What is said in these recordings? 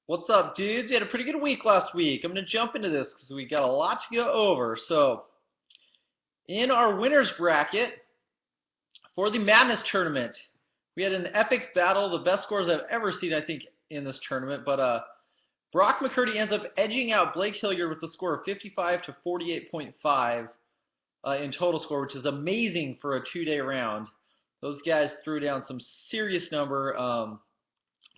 What's up, dudes? We had a pretty good week last week. I'm going to jump into this because we got a lot to go over. So, in our winners bracket for the Madness tournament, we had an epic battle, the best scores I've ever seen, I think, in this tournament. But Brock McCurdy ends up edging out Blake Hilliard with a score of 55 to 48.5 in total score, which is amazing for a two-day round. Those guys threw down some serious numbers.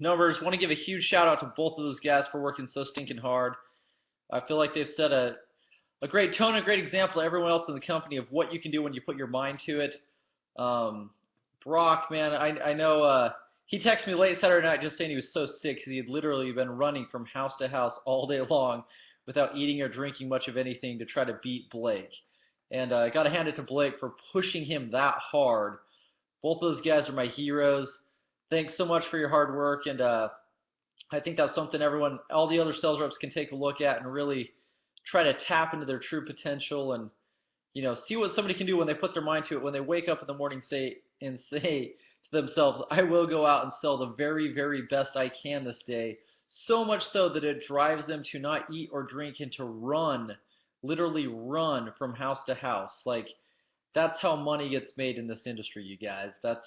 Want to give a huge shout out to both of those guys for working so stinking hard. I feel like they've set a great tone, a great example to everyone else in the company of what you can do when you put your mind to it. Brock, man, I know he texted me late Saturday night just saying he was so sick because he had literally been running from house to house all day long without eating or drinking much of anything to try to beat Blake. And I got to hand it to Blake for pushing him that hard. Both of those guys are my heroes. Thanks so much for your hard work, and I think that's something all the other sales reps can take a look at and really try to tap into their true potential and see what somebody can do when they put their mind to it. When they wake up in the morning, say to themselves, "I will go out and sell the very, very best I can this day." So much so that it drives them to not eat or drink and to run, literally run from house to house. Like that's how money gets made in this industry, you guys. That's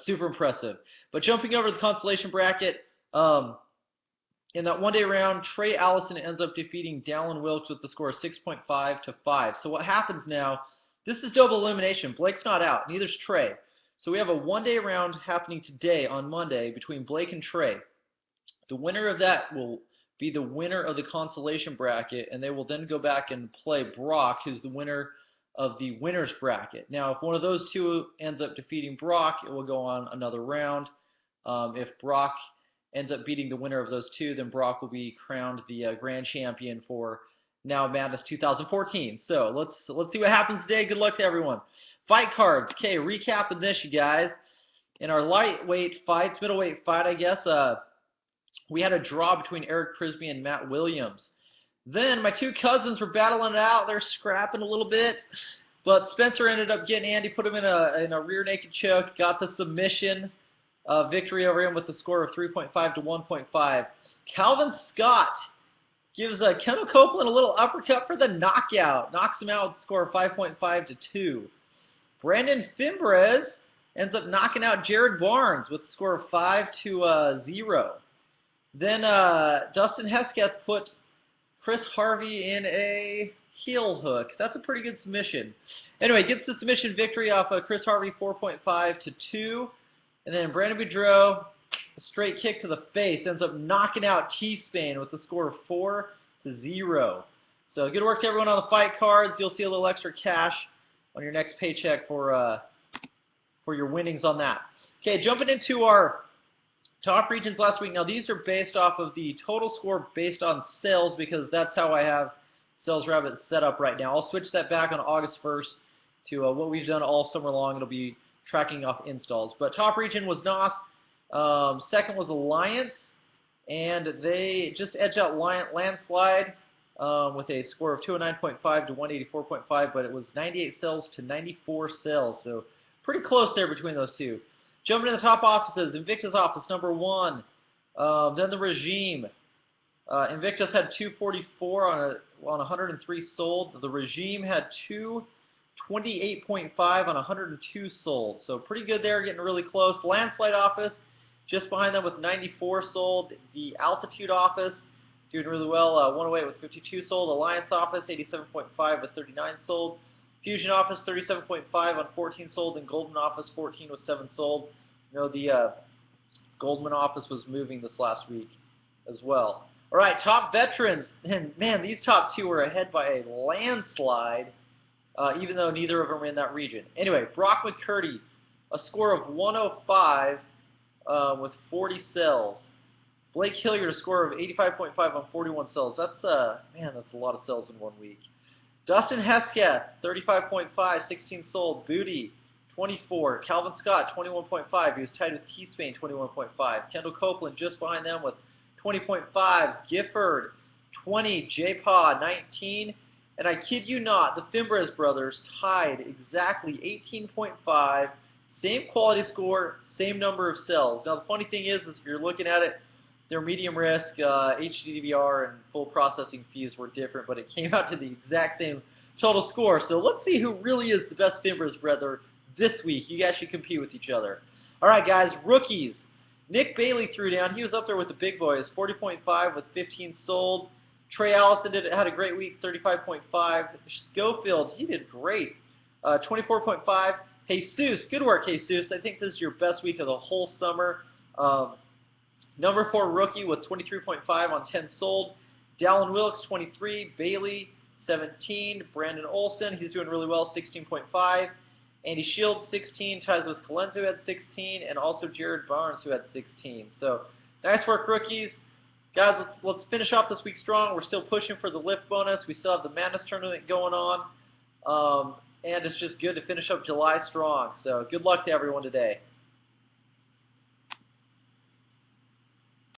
super impressive. But jumping over the consolation bracket, in that one-day round, Trey Allison ends up defeating Dallin Wilkes with the score of 6.5 to 5. So what happens now, this is double elimination. Blake's not out, neither's Trey. So we have a one-day round happening today on Monday between Blake and Trey. The winner of that will be the winner of the consolation bracket, and they will then go back and play Brock, who's the winner of the winner's bracket. Now, if one of those two ends up defeating Brock, it will go on another round. If Brock ends up beating the winner of those two, then Brock will be crowned the grand champion for now Madness 2014. So let's see what happens today. Good luck to everyone. Fight cards. Okay, recapping this, you guys. In our lightweight fights, middleweight fight, I guess, we had a draw between Eric Prisby and Matt Williams. Then my two cousins were battling it out. They're scrapping a little bit. But Spencer ended up getting Andy, put him in a rear naked choke, got the submission victory over him with a score of 3.5 to 1.5. Calvin Scott gives Kendall Copeland a little uppercut for the knockout. Knocks him out with a score of 5.5 to 2. Brandon Fimbres ends up knocking out Jared Barnes with a score of 5 to 0. Then Dustin Hesketh put Chris Harvey in a heel hook. That's a pretty good submission. Anyway, gets the submission victory off of Chris Harvey 4.5 to 2. And then Brandon Boudreaux, a straight kick to the face, ends up knocking out T-Spain with a score of 4 to 0. So good work to everyone on the fight cards. You'll see a little extra cash on your next paycheck for your winnings on that. Okay, jumping into our top regions last week. Now these are based off of the total score based on sales because that's how I have Sales Rabbit set up right now. I'll switch that back on August 1st to what we've done all summer long. It'll be tracking off installs. But top region was NOS. Second was Alliance. And they just edged out Landslide with a score of 209.5 to 184.5. But it was 98 sales to 94 sales. So pretty close there between those two. Jumping to the top offices, Invictus office number 1. Then the Regime. Invictus had 244 on 103 sold. The Regime had 228.5 on 102 sold. So pretty good there, getting really close. Landslide office just behind them with 94 sold. The Altitude office doing really well. 108 with 52 sold. Alliance office 87.5 with 39 sold. Fusion office 37.5 on 14 sold, and Goldman office 14 with 7 sold. You know, the Goldman office was moving this last week as well. All right, top veterans. And man, these top two were ahead by a landslide, even though neither of them were in that region. Anyway, Brock McCurdy, a score of 105 with 40 sales. Blake Hilliard, a score of 85.5 on 41 sales. That's man, that's a lot of sales in 1 week. Dustin Hesketh, 35.5, 16 sold. Booty, 24. Calvin Scott, 21.5. He was tied with T-Spain, 21.5. Kendall Copeland just behind them with 20.5. Gifford, 20. J-Paw, 19. And I kid you not, the Fimbres brothers tied exactly 18.5. Same quality score, same number of sales. Now, the funny thing is if you're looking at it, Their medium risk, HDVR, and full processing fees were different, but it came out to the exact same total score. So let's see who really is the best Finbras brother this week. You guys should compete with each other. All right, guys, rookies. Nick Bailey threw down. He was up there with the big boys, 40.5 with 15 sold. Trey Allison had a great week, 35.5. Schofield, he did great, 24.5. Jesus, good work, Jesus. I think this is your best week of the whole summer. Number 4 rookie with 23.5 on 10 sold. Dallin Wilkes, 23. Bailey, 17. Brandon Olson, he's doing really well, 16.5. Andy Shields, 16. Ties with Colenso, who had 16. And also Jared Barnes, who had 16. So, nice work, rookies. Guys, let's finish off this week strong. We're still pushing for the lift bonus. We still have the Madness tournament going on. And it's just good to finish up July strong. So, good luck to everyone today.